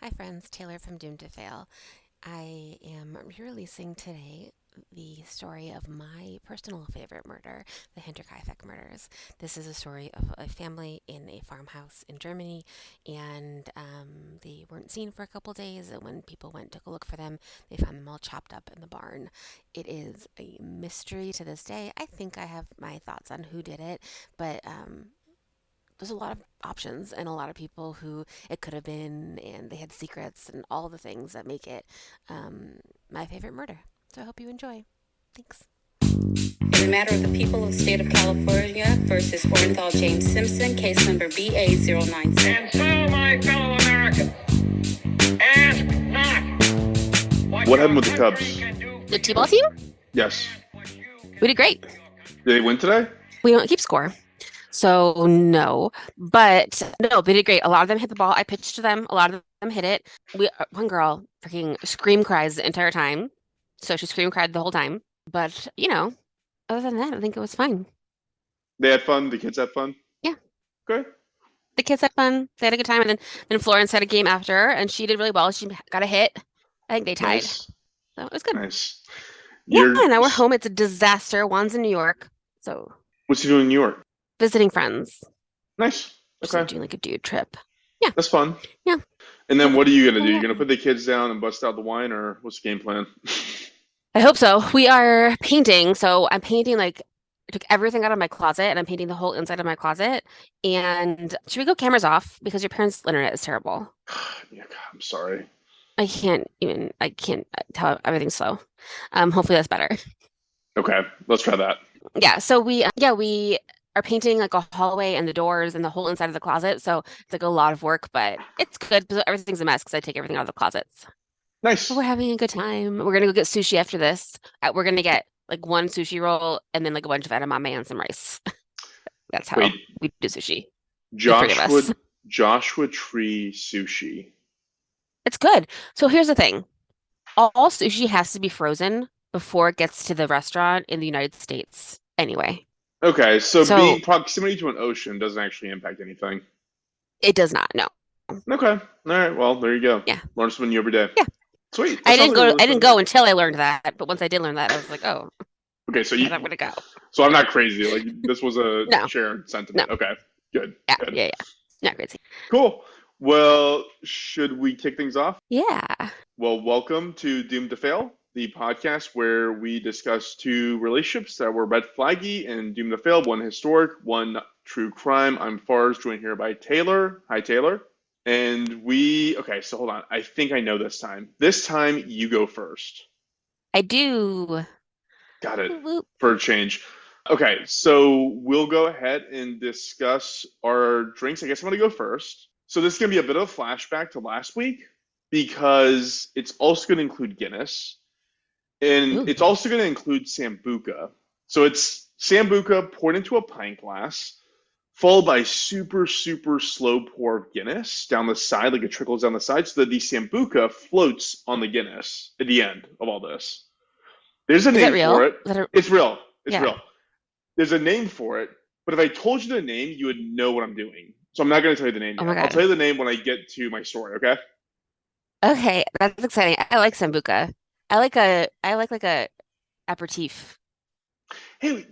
Hi friends, Taylor from Doomed to Fail. I am re-releasing today the story of my personal favorite murder, the Hinterkaifeck murders. This is a story of a family in a farmhouse in Germany, and they weren't seen for a couple days. And when people went to go look for them, they found them all chopped up in the barn. It is a mystery to this day. I think I have my thoughts on who did it, but there's a lot of options and a lot of people who it could have been, and they had secrets and all the things that make it my favorite murder. So I hope you enjoy. Thanks. In the matter of the people of the state of California versus Orenthal James Simpson, case number BA096. And so, my fellow Americans, ask not What happened with the Cubs? The T-ball team? Yes. We did great. Did they win today? We don't keep score. So no, but no, they did great. A lot of them hit the ball. I pitched to them. A lot of them hit it. One girl freaking scream cries the entire time. So she scream cried the whole time. But, other than that, I think it was fine. They had fun? The kids had fun? Yeah. Okay. The kids had fun. They had a good time. And then Florence had a game after, and she did really well. She got a hit. I think they tied. Nice. So it was good. Nice. Yeah, now we're home. It's a disaster. Juan's in New York. So What's he doing in New York? visiting friends. Nice. Just Okay. doing like a dude trip. That's fun. Yeah. And then what are you going to do? Yeah. You're going to put the kids down and bust out the wine, or what's the game plan? I hope so. We are painting. So I'm painting I took everything out of my closet and I'm painting the whole inside of my closet. And should we go cameras off? Because your parents' internet is terrible. Yeah, God, I'm sorry. I can't tell everything's slow. Hopefully that's better. Okay, let's try that. Yeah. So we are painting like a hallway and the doors and the whole inside of the closet. So it's like a lot of work, but it's good. Everything's a mess because I take everything out of the closets. Nice. But we're having a good time. We're gonna go get sushi after this. We're gonna get like one sushi roll and then like a bunch of edamame and some rice. That's how Wait. we do sushi. three of us. Joshua Tree Sushi. It's good. So here's the thing. All sushi has to be frozen before it gets to the restaurant in the United States anyway. Okay, so So- being proximity to an ocean doesn't actually impact anything. It does not, no. Okay. All right. Well, there you go. Yeah. Learn something new every day. Yeah. Sweet. I That sounds didn't go like a really I didn't fun go until I learned that, but once I did learn that, I was like, oh, Okay, so I'm gonna go. so I'm not crazy. Like this was a No. shared sentiment. Okay. Good. Yeah, Good. yeah. Not crazy. Cool. Well, should we kick things off? Yeah. Well, welcome to Doomed to Fail, the podcast where we discuss two relationships that were red flaggy and doomed to fail, one historic, one true crime. I'm Fars, joined here by Taylor. Hi, Taylor. And okay, so hold on. I think I know this time. This time you go first. I do. Got it. Whoop. For a change. Okay, so we'll go ahead and discuss our drinks. I guess I'm going to go first. So this is going to be a bit of a flashback to last week because it's also going to include Guinness and Ooh. it's also going to include Sambuca. So it's Sambuca poured into a pint glass, followed by super, super slow pour of Guinness down the side, like it trickles down the side, so that the Sambuca floats on the Guinness at the end of all this. There's a Is name that real? for it. Is that It's real. It's Yeah. real. There's a name for it, but if I told you the name, you would know what I'm doing. So I'm not going to tell you the name Oh yet. my I'll God. tell you the name when I get to my story, okay? Okay, that's exciting. I like sambuca. I like like a aperitif Hey,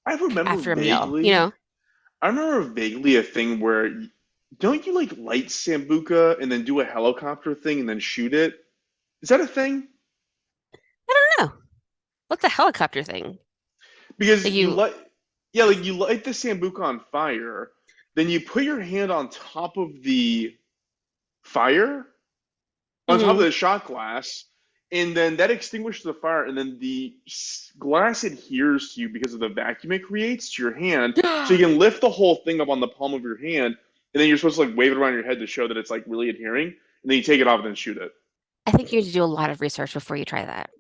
I remember after a meal, vaguely. I remember vaguely a thing where don't you like light Sambuca and then do a helicopter thing and then shoot it? Is that a thing? I don't know. What's a helicopter thing? Because Like you you light, like you light the Sambuca on fire, then you put your hand on top of the fire, on top of Mhm. the shot glass, and then that extinguishes the fire, and then the glass adheres to you because of the vacuum it creates to your hand. So you can lift the whole thing up on the palm of your hand, and then you're supposed to like wave it around your head to show that it's like really adhering, and then you take it off and then shoot it. I think you need to do a lot of research before you try that.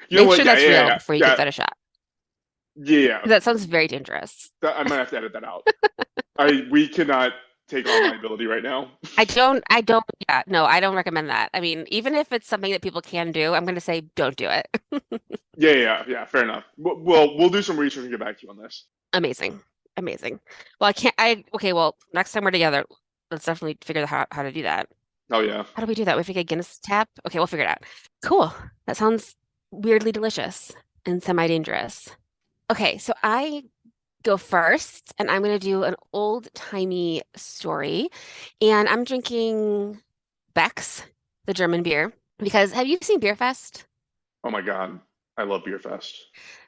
You know Make what? sure Yeah, that's yeah, real yeah, before you yeah, give that a shot. yeah. 'Cause that sounds very dangerous. I might have to edit that out. We cannot take on liability right now. Yeah, no, I don't recommend that. I mean, even if it's something that people can do, I'm going to say don't do it. Yeah. Fair enough. We'll do some research and get back to you on this. Amazing. Well, okay, well, next time we're together, let's definitely figure out how to do that. Oh yeah. How do we do that? We have to get Guinness tap? Okay, we'll figure it out. Cool. That sounds weirdly delicious and semi-dangerous. Okay, so I go first, and I'm going to do an old-timey story. And I'm drinking Beck's, the German beer, because have you seen Beer Fest? Oh my God. I love Beer Fest.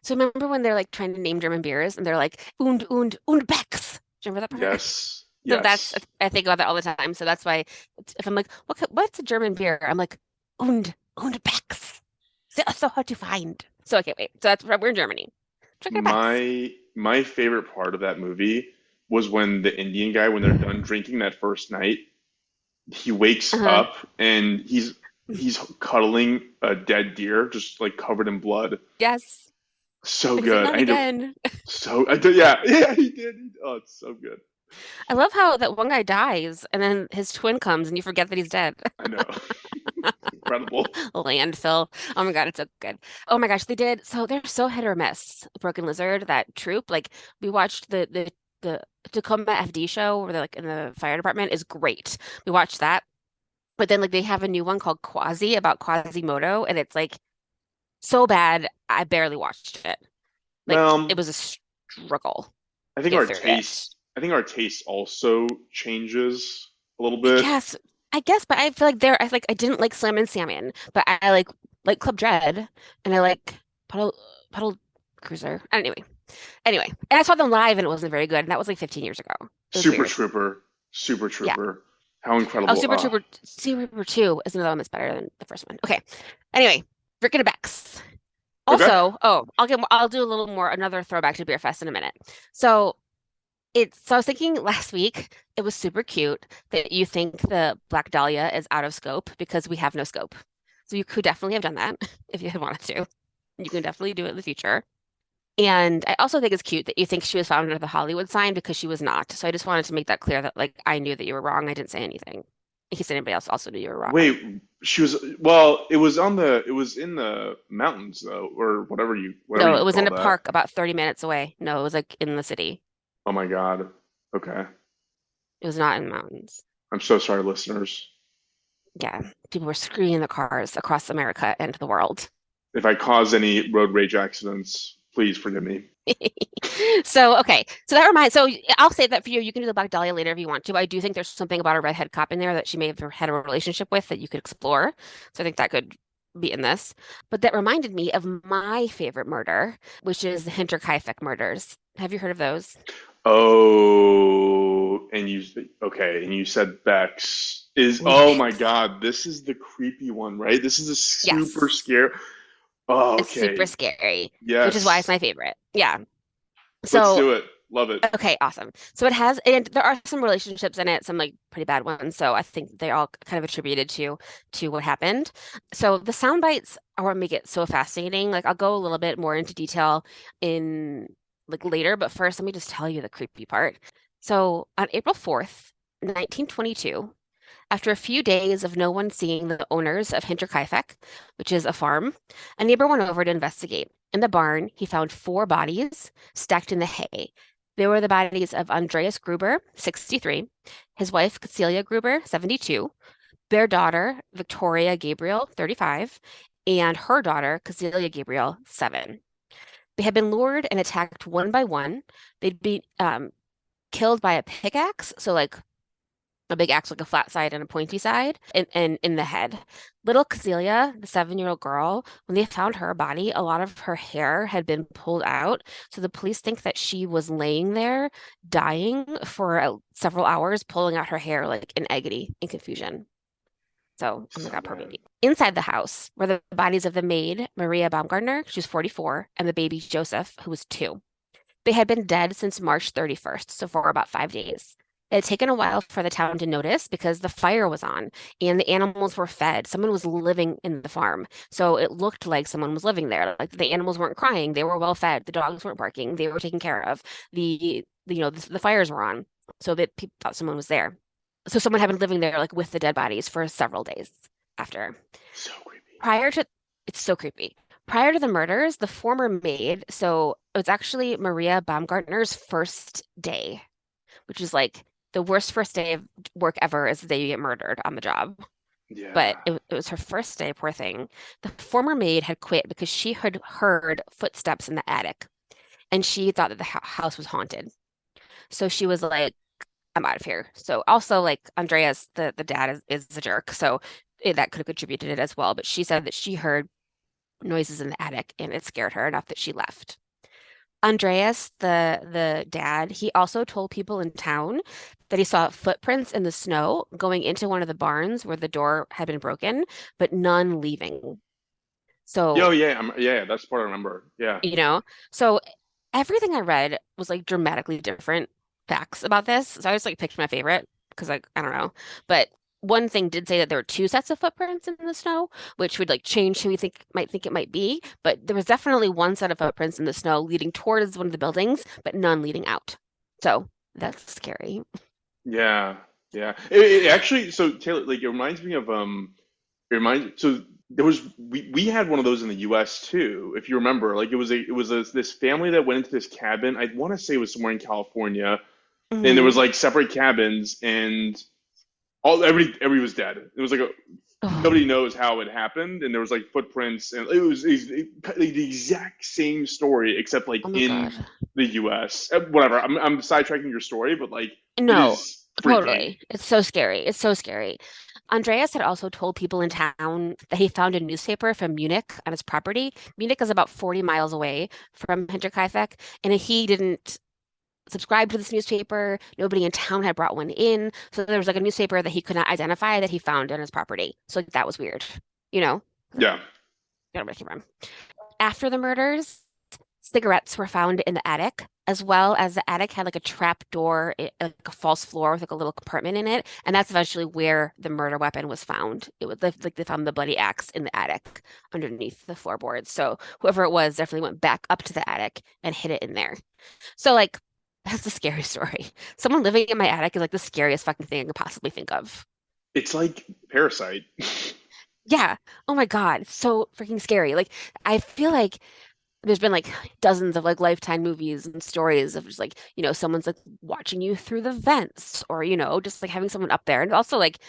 So remember when they're like trying to name German beers and they're like und Beck's. Do you remember that part? Yes. So that's Yes. I think about that all the time. So that's why if I'm like, what's a German beer? I'm like und Beck's. So hard to find. So okay, wait. So that's we're in Germany. Drinking Beck's. My favorite part of that movie was when the Indian guy, when they're done drinking that first night, he wakes Uh-huh. up and he's cuddling a dead deer, just like covered in blood. Yes. So And he's like, good. not I need to. again. So I did. Yeah. Yeah. He did. Oh, it's so good. I love how that one guy dies and then his twin comes and you forget that he's dead. I know. Incredible. Landfill. Oh my God, it's so good. Oh my gosh, they did. So they're so hit or miss. Broken Lizard, that troop. Like we watched the Tacoma FD show where they're like in the fire department is great. We watched that, but then like they have a new one called Quasi about Quasimodo, and it's like so bad I barely watched it. Like it Well, was a struggle I to think get our through it. taste. I think our taste also changes a little I bit. guess, I guess, but I feel like I didn't like Slam and Salmon, but I like Club Dread, and I like Puddle Puddle Cruiser. Anyway, and I saw them live, and it wasn't very good, and that was like 15 years ago. It was Super weird. Trooper. Super Yeah. Trooper. How Oh, incredible. Super Trooper 2 is another one that's better than the first one. Okay. Anyway, Rick and Bex. Okay. Also, I'll do a little more another throwback to Beer Fest in a minute. So so I was thinking last week it was super cute that you think the Black Dahlia is out of scope because we have no scope. So you could definitely have done that if you had wanted to. You can definitely do it in the future. And I also think it's cute that you think she was found under the Hollywood sign because she was not. So I just wanted to make that clear that like I knew that you were wrong. I didn't say anything in case anybody else also knew you were wrong. Wait, she was well, it was in the mountains though, or whatever No, you it was in call a that. park about 30 minutes away. No, it was like in the city. Oh my God. Okay. It was not in the mountains. I'm so sorry, listeners. Yeah, people were screaming in the cars across America and the world. If I cause any road rage accidents, please forgive me. So, okay. So I'll say that for you. You can do the Black Dahlia later if you want to. I do think there's something about a redhead cop in there that she may have had a relationship with that you could explore. So I think that could be in this. But that reminded me of my favorite murder, which is the Hinterkaifeck murders. Have you heard of those? Oh, and you okay, and you said Bex is Old oh my Bex. God, this is the creepy one, right? This is a super Yes. scare. Oh, It's super okay. scary, which is why it's Yes. my favorite. Yeah. Let's So do it. Love it. okay, awesome. So it has, and there are some relationships in it, some like pretty bad ones. So I think they all kind of attributed to what happened. So the sound bites are what make it so fascinating. Like I'll go a little bit more into detail in like later, but first let me just tell you the creepy part. So on April 4th, 1922, after a few days of no one seeing the owners of Hinterkaifeck, which is a farm, a neighbor went over to investigate. In the barn, he found four bodies stacked in the hay. They were the bodies of Andreas Gruber, 63, his wife Celia Gruber, 72, their daughter Victoria Gabriel, 35, and her daughter Cecilia Gabriel, 7. They had been lured and attacked one by one. They'd be killed by a pickaxe, so like a big axe like a flat side and a pointy side, and in the head. Little Cecilia, the 7-year-old girl, when they found her body, a lot of her hair had been pulled out. So the police think that she was laying there, dying for several hours, pulling out her hair like in agony and confusion. So, oh my So God, poor bad. baby. Inside the house were the bodies of the maid, Maria Baumgartner, she was 44, and the baby Joseph, who was 2. They had been dead since March 31st, so for about 5 days. It had taken a while for the town to notice because the fire was on and the animals were fed. Someone was living in the farm. So it looked like someone was living there. Like the animals weren't crying, they were well fed. The dogs weren't barking, they were taken care of. The fires were on. So that people thought someone was there. So someone had been living there like with the dead bodies for several days after. So creepy. Prior to, it's so creepy. Prior to the murders, the former maid, so it was actually Maria Baumgartner's first day, which is like the worst first day of work ever is the day you get murdered on the job. But Yeah. it was her first day, poor thing. The former maid had quit because she had heard footsteps in the attic and she thought that the house was haunted. So she was like, I'm out of here. So also like Andreas, the dad is a jerk. So that could have contributed it as well. But she said that she heard noises in the attic and it scared her enough that she left. Andreas, the dad, he also told people in town that he saw footprints in the snow going into one of the barns where the door had been broken, but none leaving. Oh So, yeah, yeah, that's the part I remember. Yeah. you know, so everything I read was like dramatically different facts about this. So I just like picked my favorite because like I don't know. But one thing did say that there were two sets of footprints in the snow, which would like change who we think it might be. But there was definitely one set of footprints in the snow leading towards one of the buildings, but none leading out. So that's scary. Yeah. Yeah. It actually, so Taylor, like it reminds me of so there was we had one of those in the US too, if you remember. Like it was this family that went into this cabin. I want to say it was somewhere in California, and there was Hmm. like separate cabins, and everybody was dead. It was like Oh, nobody knows how it happened, and there was like footprints, and like the exact same story except like oh my in God. the US. Whatever. I'm sidetracking your story, but like it No, is freaking. totally. It's so scary. It's so scary. Andreas had also told people in town that he found a newspaper from Munich on his property. Munich is about 40 miles away from Hinterkaifeck, and he didn't subscribe to this newspaper. Nobody in town had brought one in. So there was like a newspaper that he could not identify that he found on his property. So like, that was weird, you know? Like, Yeah. gotta break your arm. After the murders, cigarettes were found in the attic, as well as the attic had like a trap door, like a false floor with like a little compartment in it, and that's eventually where the murder weapon was found. It was like they found the bloody axe in the attic underneath the floorboards. So whoever it was definitely went back up to the attic and hid it in there. So like that's the scary story. Someone living in my attic is like the scariest fucking thing I could possibly think of. It's like Parasite. Yeah. Oh my God. It's so freaking scary. Like I feel like there's been like dozens of like Lifetime movies and stories of just like, someone's like watching you through the vents or, just like having someone up there. And also like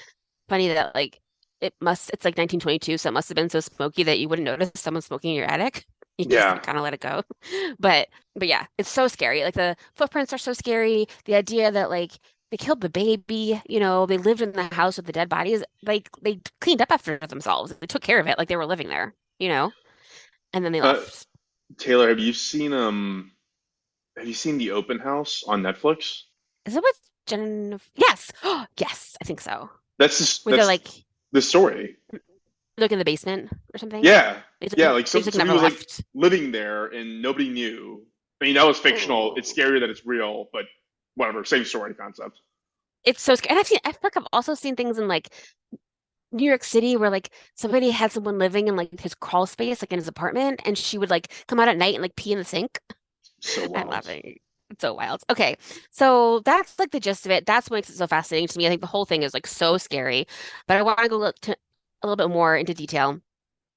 funny that like it's like 1922, so it must have been so smoky that you wouldn't notice someone smoking in your attic. You just Yeah. like kind of let it go. But yeah, it's so scary. Like the footprints are so scary. The idea that like they killed the baby, they lived in the house with the dead bodies. Like they cleaned up after themselves. They took care of it like they were living there, and then they Uh, left. Taylor, have you seen The Open House on Netflix? Is it with Jen? Yes. Yes, I think so. Where they're That's like the story. in the basement or something. Yeah. Yeah, like They just like somebody never was like left. living there and nobody knew. I mean, that was fictional. It's Oh. scary that it's real, but whatever, same story concept. It's so scary. And I feel like I've also seen things in like New York City where like somebody had someone living in like his crawl space, like in his apartment, and she would like come out at night and like pee in the sink. So I'm wild. laughing. It's so wild. Okay, so that's like the gist of it. That's what makes it so fascinating to me. I think the whole thing is like so scary, but I want to go look to a little bit more into detail.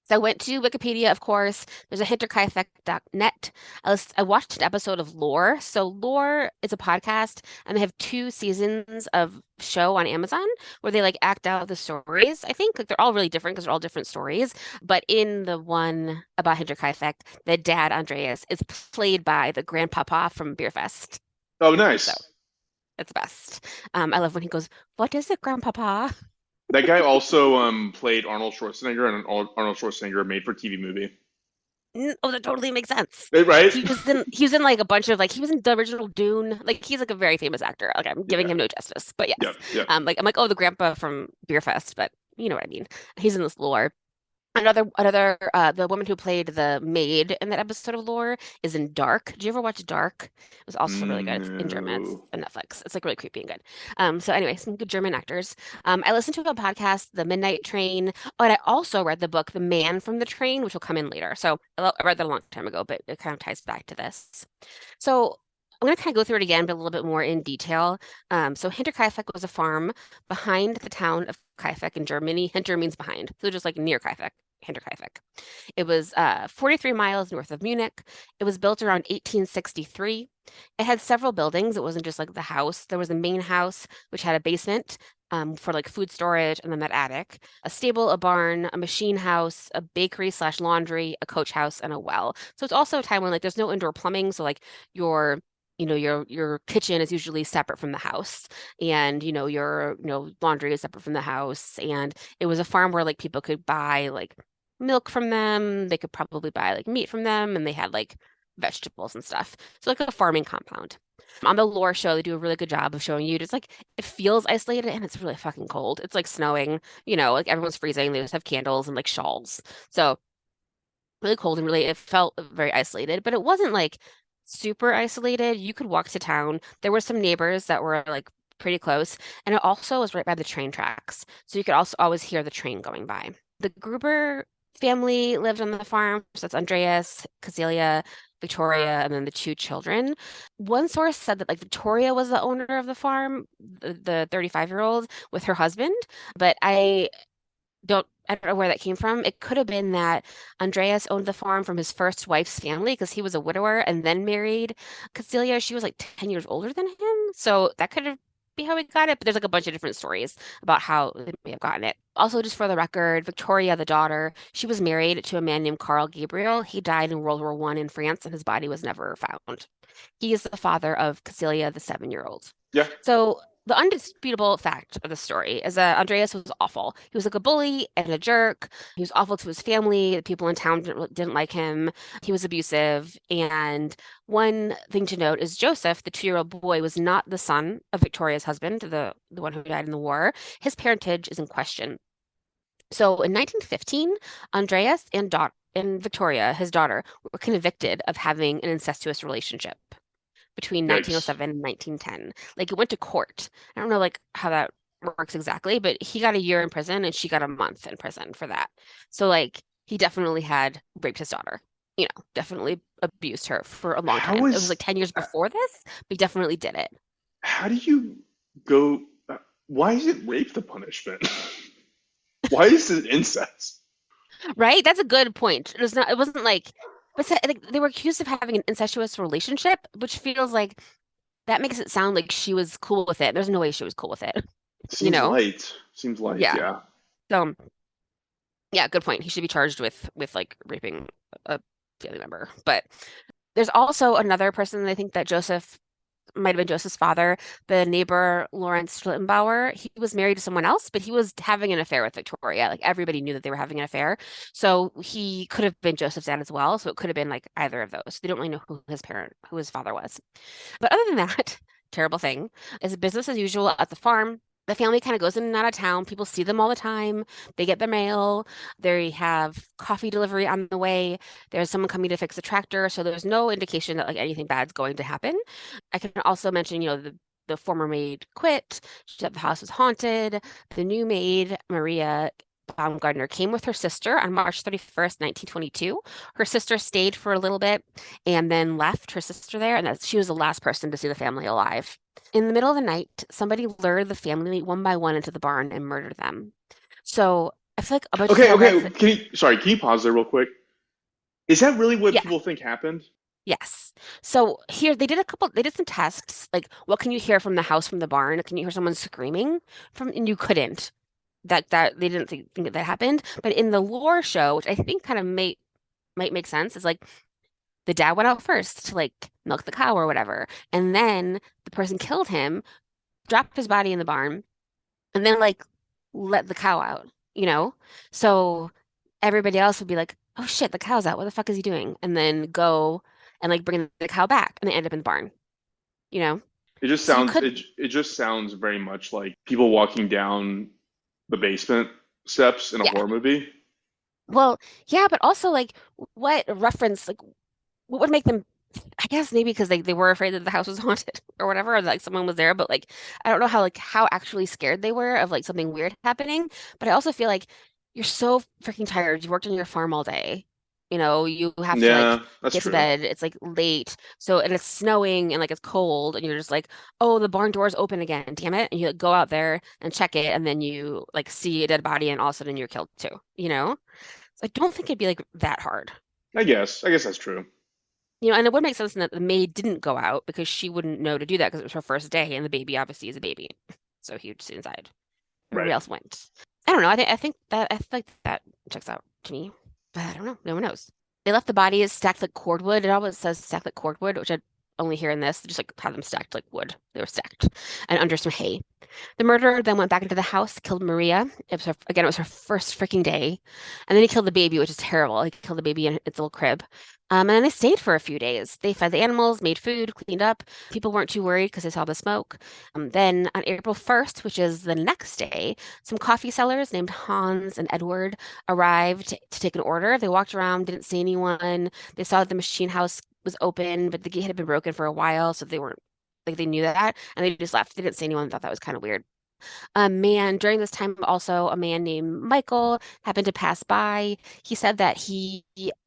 So I went to Wikipedia, of course. There's a hinterkaifeck.net. I watched an episode of Lore. So Lore is a podcast, and they have two seasons of show on Amazon where they like act out the stories. I think like they're all really different because they're all different stories. But in the one about Hinterkaifeck, the dad Andreas is played by the grandpapa from Beer Fest. Oh, So nice. it's best. I love when he goes, "What is it, grandpapa?" That guy also played Arnold Schwarzenegger in an Arnold Schwarzenegger made-for-TV movie. Oh, that totally makes sense. Right? He was in like a bunch of like he was in the original Dune. Like he's like a very famous actor. Like I'm giving Yeah. him no justice. But Yeah. yes. Yeah. Like I'm like, oh, the grandpa from Beer Fest, but you know what I mean. He's in this lore. The woman who played the maid in that episode of Lore is in Dark. Did you ever watch Dark? It was also really good. It's in German. It's No. on Netflix. It's like really creepy and good. So anyway, some good German actors. I listened to a podcast, The Midnight Train. Oh, and I also read the book, The Man from the Train, which will come in later. So I read that a long time ago, but it kind of ties back to this. So I'm going to kind of go through it again, but a little bit more in detail. So Hinterkaifeck was a farm behind the town of Kaifeck in Germany. Hinter means behind, so just like near Kaifeck, Hinterkaifeck. It was 43 miles north of Munich. It was built around 1863. It had several buildings. It wasn't just like the house. There was the main house, which had a basement for like food storage, and then that attic, a stable, a barn, a machine house, a bakery slash laundry, a coach house, and a well. So it's also a time when like there's no indoor plumbing. So like your your kitchen is usually separate from the house, and your laundry is separate from the house. And it was a farm where like people could buy like milk from them. They could probably buy like meat from them, and they had like vegetables and stuff. So like a farming compound. On the lore show, they do a really good job of showing you just like it feels isolated and it's really fucking cold. It's like snowing, like everyone's freezing. They just have candles and like shawls. So really cold and really it felt very isolated, but it wasn't like super isolated. You could walk to town. There were some neighbors that were like pretty close, and it also was right by the train tracks. So you could also always hear the train going by. The Gruber family lived on the farm. So that's Andreas, Cecilia, Victoria, and then the two children. One source said that like Victoria was the owner of the farm, the 35-year-old with her husband, but I don't know where that came from. It could have been that Andreas owned the farm from his first wife's family because he was a widower and then married Cecilia. She was like 10 years older than him. So that could have be how he got it. But there's like a bunch of different stories about how they may have gotten it. Also, just for the record, Victoria, the daughter, she was married to a man named Carl Gabriel. He died in World War I in France and his body was never found. He is the father of Cecilia, the 7-year-old. Yeah. So the undisputable fact of the story is that Andreas was awful. He was like a bully and a jerk. He was awful to his family. The people in town didn't like him. He was abusive. And one thing to note is Joseph, the 2-year-old boy, was not the son of Victoria's husband, the one who died in the war. His parentage is in question. So in 1915, Andreas and Victoria, his daughter, were convicted of having an incestuous relationship between Yikes. 1907 and 1910. Like it went to court. I don't know like how that works exactly, but he got a year in prison and she got a month in prison for that. So like he definitely had raped his daughter. Definitely abused her for a long How time. It was is like 10 years before this, but he definitely did it. how do you go? Why is it rape the punishment? Why is it incest? Right? That's a good point. It wasn't like but like, they were accused of having an incestuous relationship, which feels like that makes it sound like she was cool with it. There's no way she was cool with it, you Seems know? light. Seems light. Yeah. Yeah. So yeah, good point. He should be charged with like raping a family member. But there's also another person I think that Joseph might have been Joseph's father, the neighbor Lawrence Schlittenbauer. He was married to someone else, but he was having an affair with Victoria. Like everybody knew that they were having an affair. So he could have been Joseph's dad as well. So it could have been like either of those. They don't really know who his father was. But other than that, terrible thing is business as usual at the farm. The family kind of goes in and out of town. People see them all the time. They get their mail. They have coffee delivery on the way. There's someone coming to fix the tractor. So there's no indication that like anything bad's going to happen. I can also mention, the former maid quit. She said the house was haunted. The new maid, Maria Baumgartner, came with her sister on March 31st, 1922. Her sister stayed for a little bit and then left her sister there, and that she was the last person to see the family alive. In the middle of the night, somebody lured the family one by one into the barn and murdered them. So I feel like a bunch of Okay. silhouettes. Okay. Sorry. Can you pause there real quick? Is that really what Yeah, people think happened? yes. So here they did some tests, like what can you hear from the house from the barn? Can you hear someone screaming from, and you couldn't. That they didn't think that happened. But in the lore show, which I think kind of might make sense, is like the dad went out first to like milk the cow or whatever. And then the person killed him, dropped his body in the barn, and then like let the cow out, you know? So everybody else would be like, oh shit, the cow's out. What the fuck is he doing? And then go and like bring the cow back and they end up in the barn, you know? It just So you sounds could, it just sounds very much like people walking down the basement steps in a yeah. horror movie. Well, yeah, but also like what reference, like what would make them, I guess maybe because they were afraid that the house was haunted or whatever, or like someone was there, but like I don't know how actually scared they were of like something weird happening. But I also feel like you're so freaking tired. You worked on your farm all day. You have to like Yeah, that's get to true. bed. It's like late. So and it's snowing and like it's cold and you're just like, oh, the barn door's open again. Damn it. And you like, go out there and check it and then you like see a dead body and all of a sudden you're killed too, you know? So I don't think it'd be like that hard. I guess. I guess that's true. And it would make sense that the maid didn't go out because she wouldn't know to do that because it was her first day and the baby obviously is a baby. So he would stay inside. Everybody Right. else went. I don't know. I think that checks out to me. But I don't know. No one knows. They left the bodies stacked like cordwood. It always says stacked like cordwood, which I only hear in this. They just like had them stacked like wood. They were stacked and under some hay. The murderer then went back into the house, killed Maria. It was her first freaking day. And then he killed the baby, which is terrible. He killed the baby in its little crib. And then they stayed for a few days. They fed the animals, made food, cleaned up. People weren't too worried because they saw the smoke. Then on April 1st, which is the next day, some coffee sellers named Hans and Edward arrived to take an order. They walked around, didn't see anyone. They saw that the machine house was open, but the gate had been broken for a while, so they weren't like they knew that, and they just left. They didn't see anyone, thought that was kind of weird. A man during this time, also a man named Michael happened to pass by. He said that he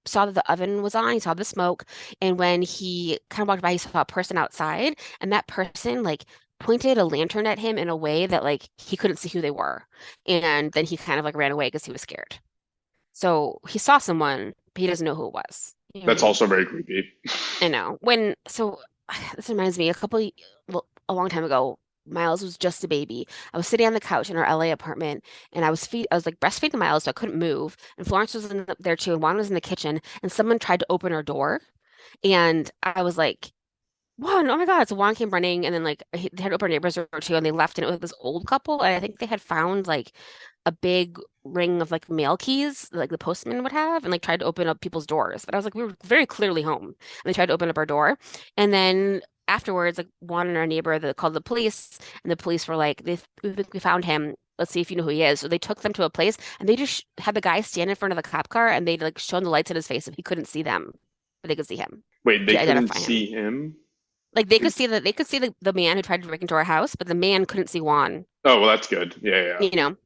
saw that the oven was on, he saw the smoke, and when he kind of walked by, he saw a person outside, and that person like pointed a lantern at him in a way that like he couldn't see who they were. And then he kind of like ran away because he was scared. So he saw someone, but he doesn't know who it was. You know what I That's mean? also very creepy. I know. This reminds me, well, a long time ago, Miles was just a baby. I was sitting on the couch in our LA apartment and I was like breastfeeding Miles, so I couldn't move. And Florence was there too, and Juan was in the kitchen, and someone tried to open our door. And I was like, Juan, oh my God. So Juan came running, and then like they had opened neighbors or two, and they left, and it was this old couple. And I think they had found like a big ring of like mail keys, like the postman would have, and like tried to open up people's doors. But I was like, we were very clearly home, and they tried to open up our door. And then afterwards, like Juan and our neighbor, they called the police, and the police were like, we found him. Let's see if you know who he is. So they took them to a place, and they just had the guy stand in front of the cop car, and they like shone the lights in his face, and he couldn't see them, but they could see him Wait, they to couldn't identify him. see him? Like they could see the man who tried to break into our house, but the man couldn't see Juan, Oh, well, that's good. Yeah, yeah, you know.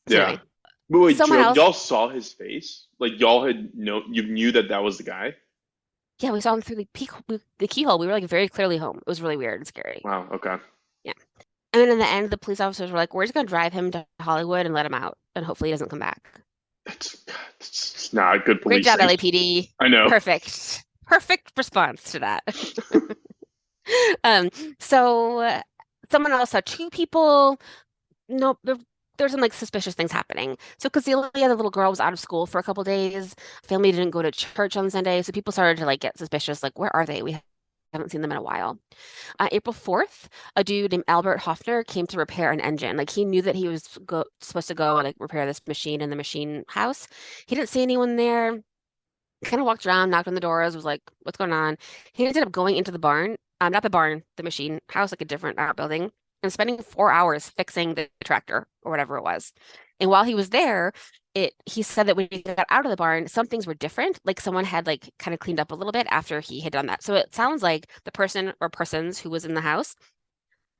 So yeah. anyway, But wait, someone else, y'all saw his face? Like y'all had you knew that that was the guy? yeah, we saw him through the keyhole. We were like very clearly home. It was really weird and scary. Wow. Okay. Yeah. And then in the end, the police officers were like, we're just gonna drive him to Hollywood and let him out, and hopefully he doesn't come back. It's not good Great job, policing. LAPD. I know. Perfect. Perfect response to that. Um, so someone else saw two people. No, there's some like suspicious things happening. So Cecilia, the little girl, was out of school for a couple days. Family didn't go to church on Sunday, so people started to like get suspicious. Like, where are they? We haven't seen them in a while. April 4th, a dude named Albert Hoffner came to repair an engine. Like he knew that he was supposed to go and like repair this machine in the machine house. He didn't see anyone there. Kind of walked around, knocked on the doors, was like, "What's going on?" He ended up going into the barn, not the barn, the machine house, like a different outbuilding, and spending 4 hours fixing the tractor or whatever it was. And while he was there, he said that when he got out of the barn, some things were different. Like someone had like kind of cleaned up a little bit after he had done that. So it sounds like the person or persons who was in the house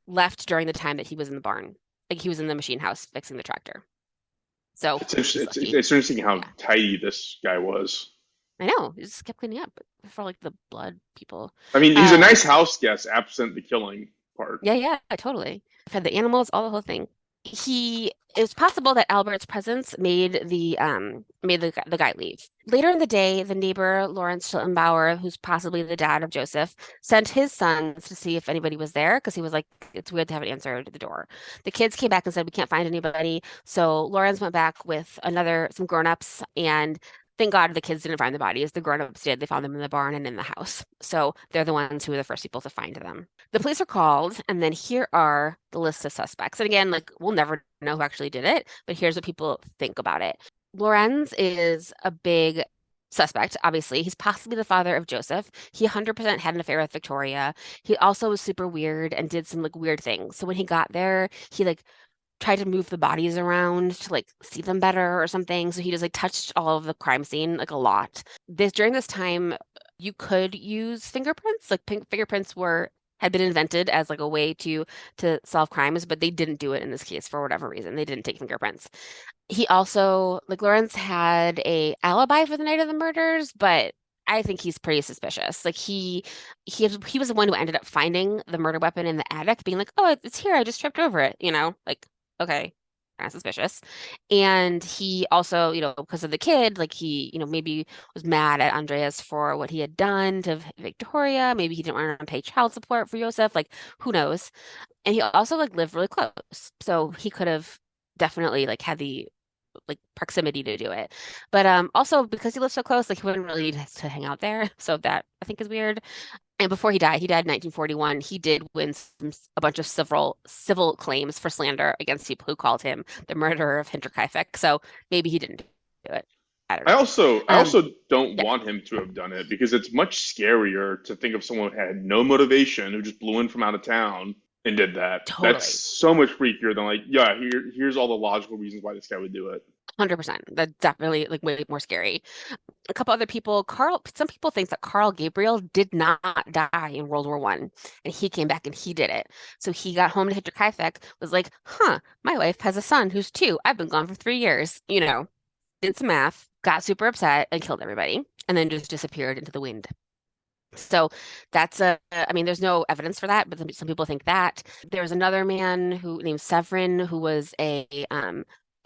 left during the time that he was in the barn. Like he was in the machine house fixing the tractor. So he's lucky. It's interesting how Yeah. tidy this guy was. I know. He just kept cleaning up for like the blood people. I mean, he's a Uh, nice house guest, absent the killing part. yeah, yeah, totally. Fed the animals, all the whole thing. It's possible that Albert's presence made the guy leave. Later in the day, the neighbor Lawrence Schlittenbauer, who's possibly the dad of Joseph, sent his sons to see if anybody was there because he was like, it's weird to have an answer to the door. The kids came back and said we can't find anybody. So Lawrence went back with some grown-ups, and thank God the kids didn't find the bodies. The grown-ups did. They found them in the barn and in the house. So they're the ones who were the first people to find them. The police are called, and then here are the list of suspects. And again, like we'll never know who actually did it, but here's what people think about it. Lorenz is a big suspect, obviously. He's possibly the father of Joseph. He 100% had an affair with Victoria. He also was super weird and did some like weird things. So when he got there, he like tried to move the bodies around to like see them better or something. So he just like touched all of the crime scene like a lot. During this time, you could use fingerprints. Like fingerprints had been invented as like a way to solve crimes, but they didn't do it in this case for whatever reason. They didn't take fingerprints. He also like Lawrence had a alibi for the night of the murders, but I think he's pretty suspicious. Like he was the one who ended up finding the murder weapon in the attic, being like, "Oh, it's here. I just tripped over it." Like, okay. kind of suspicious. And he also, because of the kid, like he, maybe was mad at Andreas for what he had done to Victoria. Maybe he didn't want to pay child support for Joseph. Like, who knows? And he also like lived really close. So he could have definitely like had the like proximity to do it. But also because he lived so close, like he wouldn't really need to hang out there. So that I think is weird. And before he died in 1941, he did win a bunch of civil claims for slander against people who called him the murderer of Hinterkaifeck. So maybe he didn't do it. I don't I know. also I Um, also don't yeah, want him to have done it because it's much scarier to think of someone who had no motivation, who just blew in from out of town and did that. That's totally. so much freakier than like, yeah, here's all the logical reasons why this guy would do it. 100%. That's definitely like way more scary. A couple other people, some people think that Carl Gabriel did not die in World War One, and he came back and he did it. So he got home to Hinterkaifeck, was like, huh, my wife has a son who's 2. I've been gone for 3 years, did some math, got super upset and killed everybody, and then just disappeared into the wind. So I mean, there's no evidence for that, but some people think that. There's another man who named Severin who was a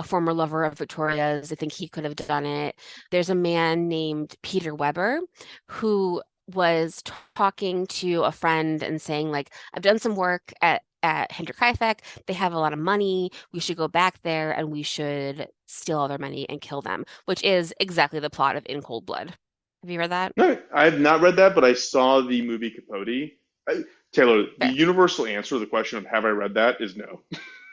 former lover of Victoria's. I think he could have done it. There's a man named Peter Weber who was talking to a friend and saying, like, I've done some work at Hinterkaifeck. They have a lot of money. We should go back there and we should steal all their money and kill them, which is exactly the plot of In Cold Blood. Have you read that? No, I have not read that, but I saw the movie Capote. I, Taylor, the Fair. universal answer to the question of have I read that is no.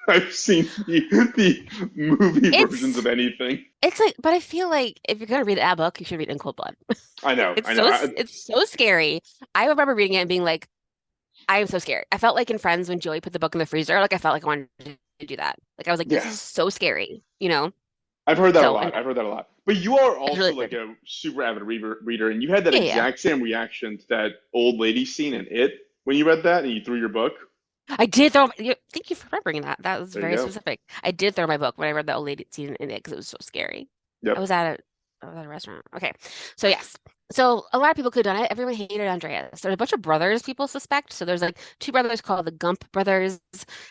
I've seen the movie versions It's of anything. it's like, but I feel like if you're gonna read that book, you should read In Cold Blood. I know, It's I know. so it's so scary. I remember reading it and being like, I am so scared. I felt like in Friends when Joey put the book in the freezer, like I felt like I wanted to do that. Like I was like, this Yeah, is so scary. I've heard that a So and lot. I've heard that a lot. But you are it's also really like weird. a super avid reader, and you had that Yeah, yeah. exact same reaction to that old lady scene in It when you read that and you threw your book. I did throw. Thank you for remembering that. That was There you very go. specific. I did throw my book when I read the old lady scene in it because it was so scary. I Yep. was at a I was at a restaurant. Okay, so yes. So a lot of people could have done it. Everyone hated Andreas. There's a bunch of brothers people suspect. So there's like 2 brothers called the Gump brothers,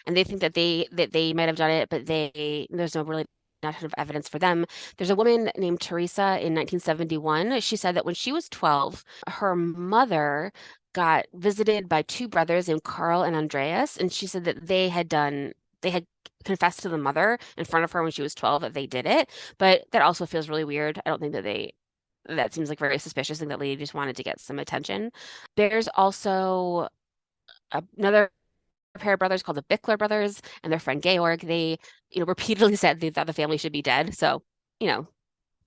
and they think that they might have done it, but there's no really not a ton of evidence for them. There's a woman named Teresa in 1971. She said that when she was 12, her mother got visited by 2 brothers named Carl and Andreas, and she said that they had confessed to the mother in front of her when she was 12 that they did it, but that also feels really weird. I don't think that seems like very suspicious and that lady just wanted to get some attention. There's also another pair of brothers called the Bickler brothers and their friend Georg. They, repeatedly said they thought the family should be dead. So, you know,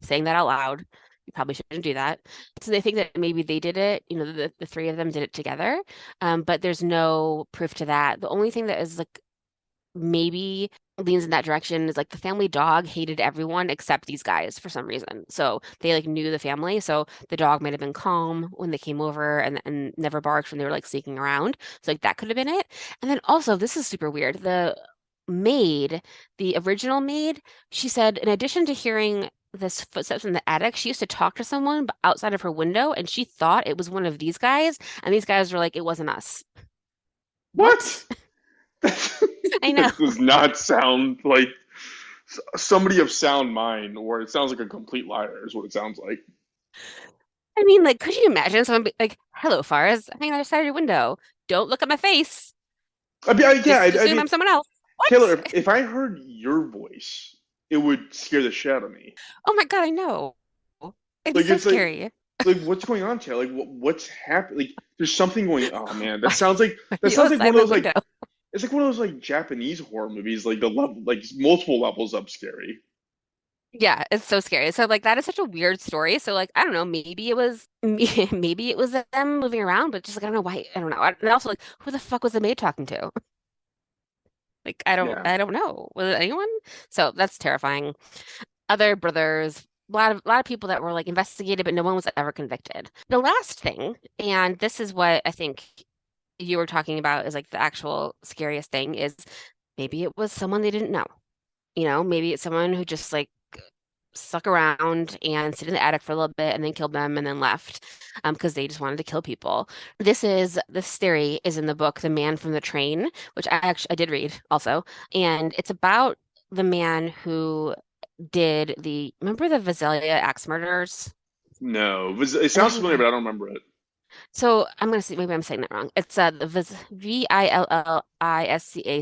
saying that out loud, you probably shouldn't do that. So they think that maybe they did it, the 3 of them did it together. But there's no proof to that. The only thing that is like maybe leans in that direction is like the family dog hated everyone except these guys for some reason. So they like knew the family. So the dog might have been calm when they came over and never barked when they were like sneaking around. So like that could have been it. And then also this is super weird. Maid, the original maid, she said in addition to hearing this footsteps in the attic, she used to talk to someone outside of her window and she thought it was one of these guys. And these guys were like, it wasn't us. What? What? I know. That does not sound like somebody of sound mind, or it sounds like a complete liar, is what it sounds like. I mean, like, could you imagine someone be like, "Hello, Fars, I'm hanging outside your window. Don't look at my face. Yeah, Just I assume mean, I'm someone else." Taylor, What? if I heard your voice, it would scare the shit out of me. Oh my God, I know. It'd be Like so it's scary. what's going on, Taylor? Like what's happening? Like there's something going. Oh man, Why are that you sounds like outside one of my those like window? it's like one of those like Japanese horror movies, like the level like multiple levels up scary. Yeah, it's so scary. So like that is such a weird story. So like I don't know, maybe it was them moving around, but just like I don't know why. I don't know. And also like who the fuck was the maid talking to? Like Yeah. I don't know. Was it anyone? So that's terrifying. Other brothers, a lot of people that were like investigated, but no one was ever convicted. The last thing, and this is what I think you were talking about is like the actual scariest thing is maybe it was someone they didn't know. Maybe it's someone who just like stuck around and stayed in the attic for a little bit and then killed them and then left because they just wanted to kill people. This theory is in the book The Man from the Train, which I did read also, and it's about the man who did remember the Visalia axe murders? No, it I think sounds he familiar, but I don't remember it. So I'm gonna see, maybe I'm saying that wrong. It's the Villisca,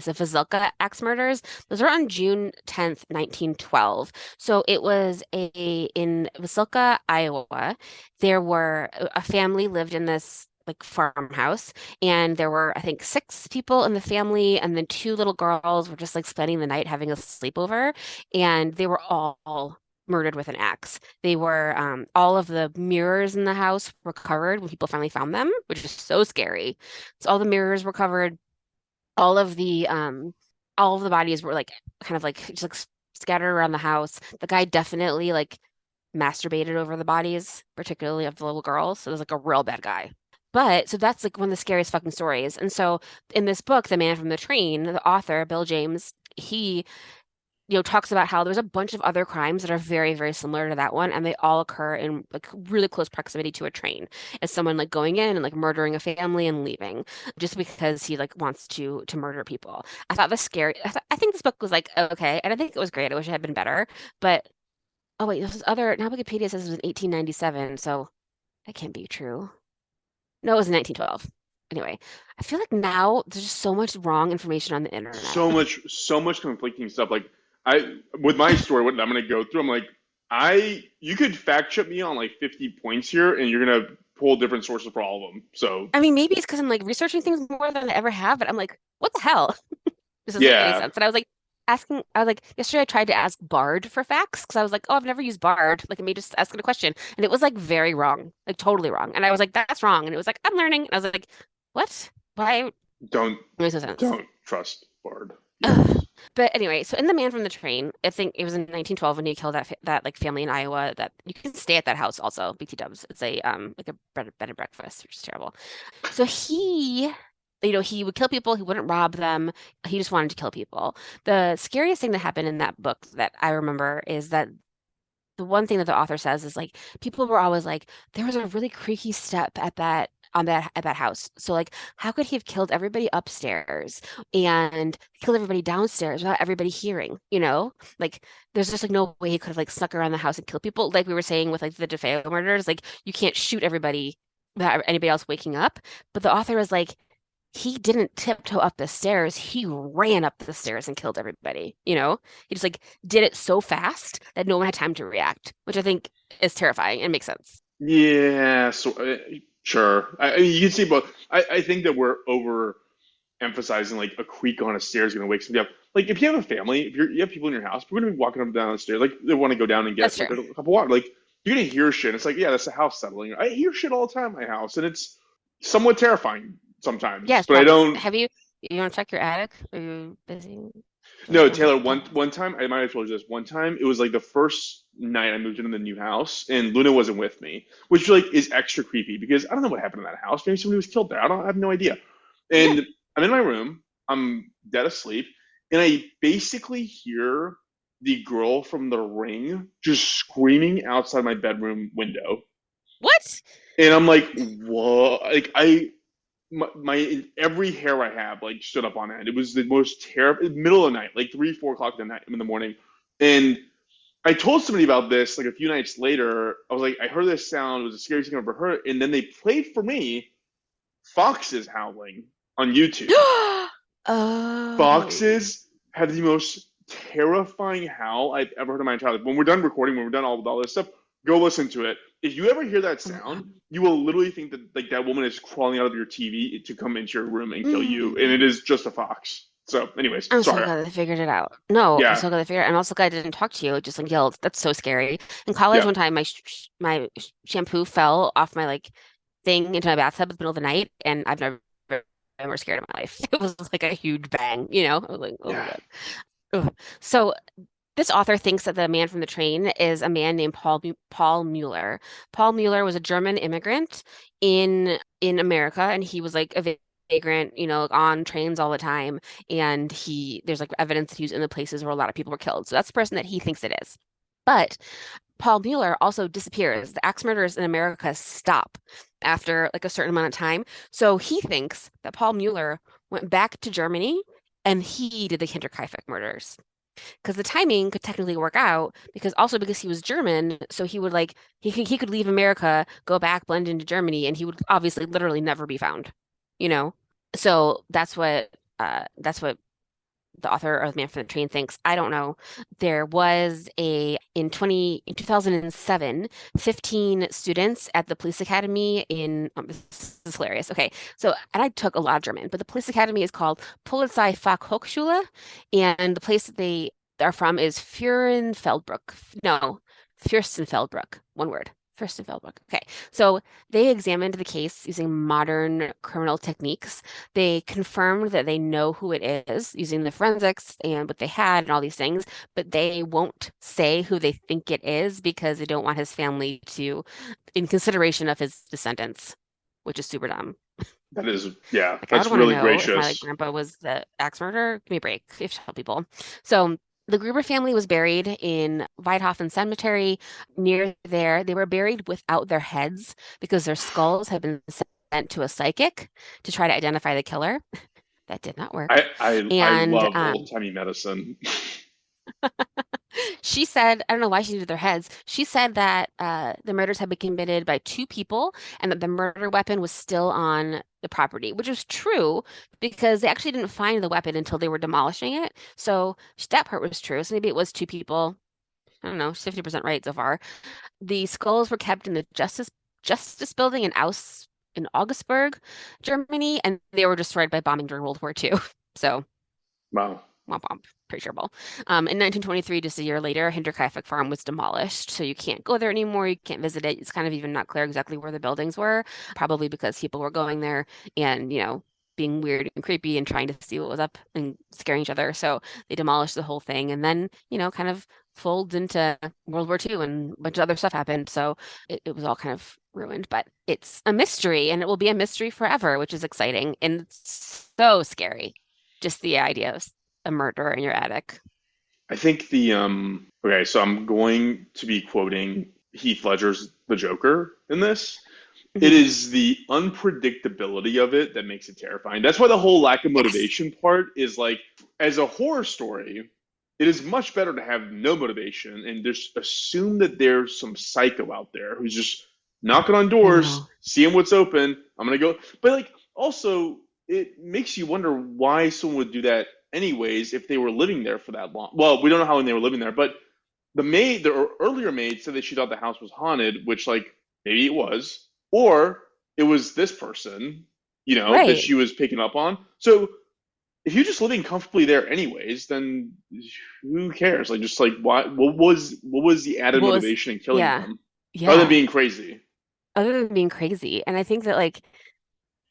so Vizilka axe murders. Those are on June 10th, 1912. So it was a in Vizilka, Iowa. There were a family lived in this like farmhouse, and there were I think six people in the family, and then two little girls were just like spending the night having a sleepover, and they were all murdered with an axe. They were all of the mirrors in the house were covered when people finally found them, which is so scary. So all the mirrors were covered. All of the um all of the bodies were like kind of like just like scattered around the house. The guy definitely like masturbated over the bodies, particularly of the little girls. So it was like a real bad guy. But so that's like one of the scariest fucking stories. And so in this book, The Man from the Train, the author, Bill James, he talks about how there's a bunch of other crimes that are very, very similar to that one, and they all occur in like really close proximity to a train. As someone like going in and like murdering a family and leaving just because he like wants to murder people. I think this book was like okay, and I think it was great. I wish it had been better, but oh wait, this is other now Wikipedia says it was in 1897, so that can't be true. No, it was in 1912. Anyway, I feel like now there's just so much wrong information on the internet. So much conflicting stuff. Like with my story, what I'm gonna go through, I'm like, you could fact check me on like 50 points here, and you're gonna pull different sources for all of them. So I mean, maybe it's because I'm like researching things more than I ever have, but I'm like, what the hell? This doesn't make any yeah, sense. And I was like, yesterday I tried to ask Bard for facts because I was like, oh, I've never used Bard. Like, it may just ask it a question. And it was like very wrong, like totally wrong. And I was like, that's wrong. And it was like, I'm learning. And I was like, what? Why? It don't makes no sense. don't trust Bard. Ugh. Yes. But anyway, so in The Man from the Train, I think it was in 1912 when he killed that like family in Iowa that you can stay at that house also, BT Dubs. It's a like a bed and breakfast, which is terrible. So he would kill people, he wouldn't rob them. He just wanted to kill people. The scariest thing that happened in that book that I remember is that the one thing that the author says is like people were always like there was a really creaky step at that house. So like how could he have killed everybody upstairs and killed everybody downstairs without everybody hearing, you know? Like there's just like no way he could have like snuck around the house and killed people. Like we were saying with like the DeFeo murders, like you can't shoot everybody without anybody else waking up. But the author was like he didn't tiptoe up the stairs. He ran up the stairs and killed everybody, you know? He just like did it so fast that no one had time to react, which I think is terrifying and makes sense. Yeah. So sure. I mean, you can see both. I think that we're over emphasizing like a creak on a stair is going to wake somebody up. Like if you have a family, if you have people in your house, we're going to be walking up and down the stairs. Like they want to go down and That's get true. like a cup of water. Like you're going to hear shit. It's like, yeah, that's the house settling. I hear shit all the time in my house, and it's somewhat terrifying sometimes. Yes, But I probably. don't. You want to check your attic? Are you busy? No, Want to check Taylor. your One time, I might have told you this. One time, it was like the first night I moved into the new house, and Luna wasn't with me, which like is extra creepy because I don't know what happened in that house. Maybe somebody was killed there. I have no idea. Yeah. And I'm in my room. I'm dead asleep, and I basically hear the girl from The Ring just screaming outside my bedroom window, What? and I'm like, "Whoa!" Like my every hair I have like stood up on end. It was the most terrible middle of the night, like 3, 4 o'clock in the morning. And I told somebody about this like a few nights later. I was like, I heard this sound. It was the scariest thing I've ever heard. And then they played for me foxes howling on YouTube. Oh. Foxes have the most terrifying howl I've ever heard in my entire life. When we're done recording, when we're done all this stuff, go listen to it. If you ever hear that Oh my God. sound, you will literally think that like that woman is crawling out of your TV to come into your room and kill you, and it Mm. is just a fox. So, anyways, I'm so sorry. glad they figured it out. No, I'm Yeah, so glad they figured it out. I'm also glad I didn't talk to you. Just like yelled. That's so scary. In college, yeah. one time, shampoo fell off my like thing into my bathtub in the middle of the night, and I've never been more scared in my life. It was like a huge bang, you know? I was like, oh my Yeah. God. Ugh. So this author thinks that the man from the train is a man named Paul Mueller. Paul Mueller was a German immigrant in America, and he was like a vagrant, on trains all the time. And there's like evidence that he was in the places where a lot of people were killed. So that's the person that he thinks it is. But Paul Mueller also disappears. The axe murders in America stop after like a certain amount of time. So he thinks that Paul Mueller went back to Germany and he did the Hinterkaifeck murders. because the timing could technically work out because he was German, so he would like he could leave America, go back, blend into Germany, and he would obviously literally never be found, you know? So that's what the author of Man from the Train thinks. I don't know. There was in 2007, 15 students at the police academy this is hilarious. Okay. So, and I took a lot of German, but the police academy is called Polizeifachhochschule, and the place that they are from is Fürstenfeldbruck. No, Fürstenfeldbruck. One word. Fürstenfeldbruck. Okay. So they examined the case using modern criminal techniques. They confirmed that they know who it is using the forensics and what they had and all these things, but they won't say who they think it is because they don't want his family to, in consideration of his descendants, which is super dumb. That is, yeah, Like I would that's want to really know if my gracious. grandpa was the axe murderer. Give me a break. You have to tell people. So the Gruber family was buried in Weidhofen Cemetery. Near there, they were buried without their heads because their skulls had been sent to a psychic to try to identify the killer. That did not work. I And love old-timey medicine. she said, I don't know why she did their heads. She said that the murders had been committed by two people and that the murder weapon was still on the property, which was true because they actually didn't find the weapon until they were demolishing it. So that part was true. So maybe it was two people. I don't know, 50% right so far. The skulls were kept in the Justice Building in Augsburg, Germany, and they were destroyed by bombing during World War II. So Wow. womp womp, pretty terrible. In 1923, just a year later, Hinterkaifeck farm was demolished, so you can't go there anymore. You can't visit it. It's kind of even not clear exactly where the buildings were, probably because people were going there and, being weird and creepy and trying to see what was up and scaring each other. So they demolished the whole thing and then, kind of folds into World War II and a bunch of other stuff happened. So it was all kind of ruined, but it's a mystery and it will be a mystery forever, which is exciting and it's so scary. Just the idea of a murder in your attic. I think okay, so I'm going to be quoting Heath Ledger's The Joker in this. It Hmm. is the unpredictability of it that makes it terrifying. That's why the whole lack of Yes. motivation part is like, as a horror story, it is much better to have no motivation and just assume that there's some psycho out there who's just knocking on I doors, know. seeing what's open. I'm gonna go, but like also it makes you wonder why someone would do that anyways if they were living there for that long. Well, we don't know how long they were living there, but the earlier maid said that she thought the house was haunted, which like maybe it was, or it was this person, that Right. she was picking up on. So if you're just living comfortably there anyways, then who cares? Like just like why what was the added What was, motivation in killing yeah. them other than Yeah. being crazy? Other than being crazy. And I think that like,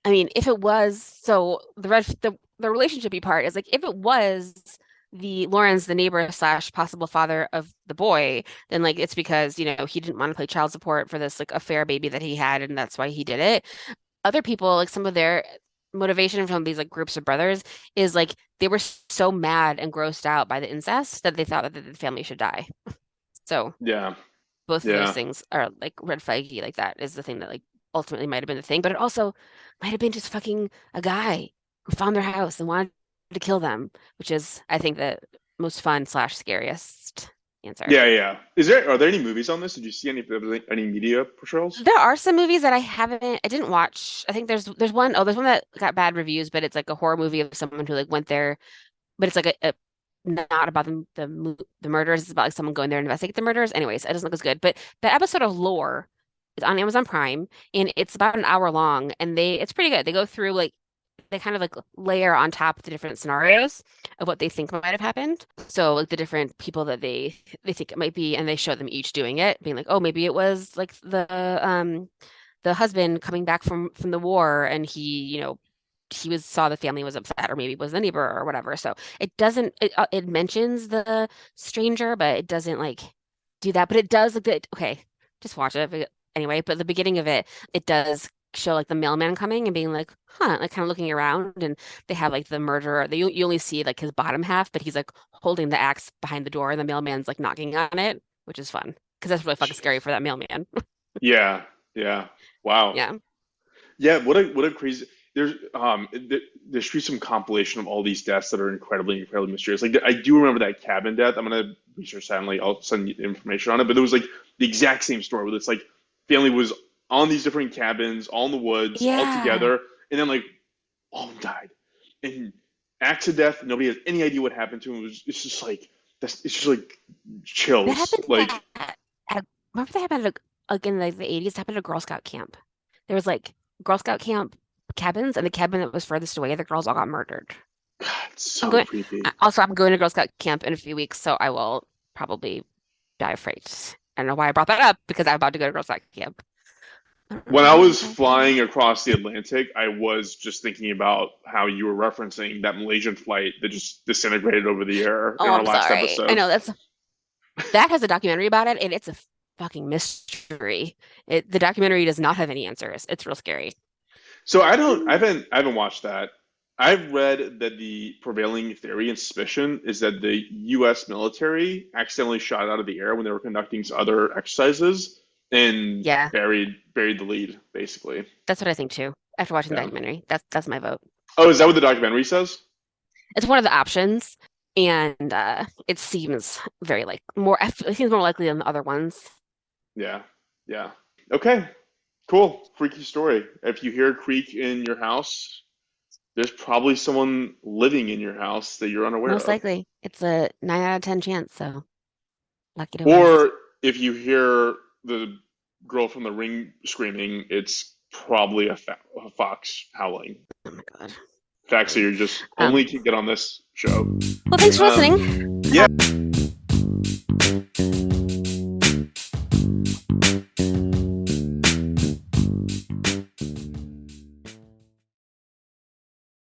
I mean, if it was, so the relationshipy part is like, if it was the Lawrence, the neighbor slash possible father of the boy, then like it's because, he didn't want to pay child support for this like affair baby that he had, and that's why he did it. Other people, like some of their motivation from these like groups of brothers is like they were so mad and grossed out by the incest that they thought that the family should die. So Yeah. both of those Yeah. things are like red flaggy, like that is the thing that like ultimately might have been the thing, but it also might have been just fucking a guy who found their house and wanted to kill them, which is, I think, the most fun slash scariest answer. Yeah. Are there any movies on this? Did you see any media portrayals? There are some movies that I didn't watch. I think there's one that got bad reviews, but it's like a horror movie of someone who like went there, but it's like a not about the murders. It's about like someone going there to investigate the murders. Anyways, it doesn't look as good. But that episode of Lore is on Amazon Prime, and it's about an hour long, and it's pretty good. They go through like they kind of like layer on top the different scenarios of what they think might have happened. So like the different people that they think it might be, and they show them each doing it, being like, oh, maybe it was like the husband coming back from the war, and he saw the family was upset, or maybe it was the neighbor or whatever. So it mentions the stranger, but it doesn't like do that. But it does like okay, just watch it anyway. But the beginning of it does show like the mailman coming and being like, huh, like kind of looking around, and they have like the murderer. You only see like his bottom half, but he's like holding the axe behind the door, and the mailman's like knocking on it, which is fun because that's really fucking scary Jeez. for that mailman. Yeah. Yeah. Wow. Yeah. Yeah, what a crazy. there should be some compilation of all these deaths that are incredibly mysterious. Like I do remember that cabin death. I'm gonna research that and like I'll send you information on it. But there was like the exact same story where it's like family was on these different cabins, all in the woods, all Yeah. together, and then like all of them died. And acts of death, nobody has any idea what happened to him. It's just like it's just like That chills. happened Like remember that happened like in like the 80s, it happened at a Girl Scout camp. There was like Girl Scout camp cabins, and the cabin that was furthest away, the girls all got murdered. God, it's I'm so going, creepy. also, I'm going to Girl Scout camp in a few weeks, so I will probably die of fright. I don't know why I brought that up because I'm about to go to Girl Scout camp. I don't When remember I anything was about that. flying across the Atlantic, I was just thinking about how you were referencing that Malaysian flight that just disintegrated over the air in Oh, our I'm last sorry. I episode. know that has a documentary about it, and it's a fucking mystery. The documentary does not have any answers. It's real scary. So I haven't watched that. I've read that the prevailing theory and suspicion is that the U.S. military accidentally shot out of the air when they were conducting some other exercises and Yeah, buried the lead, basically. that's what I think too. After watching the Yeah. documentary, that's my vote. Oh, is that what the documentary says? It's one of the options, and it seems very like more. It seems more likely than the other ones. Yeah. Yeah. Okay. Cool. Freaky story. If you hear a creak in your house, there's probably someone living in your house that you're unaware Most of. likely, it's a 9 out of 10 chance. So lucky device. Or if you hear the girl from the ring screaming, it's probably a fox howling. Oh my God. Facts that you just Um, only can get on this show. well, thanks for Um, listening. yeah.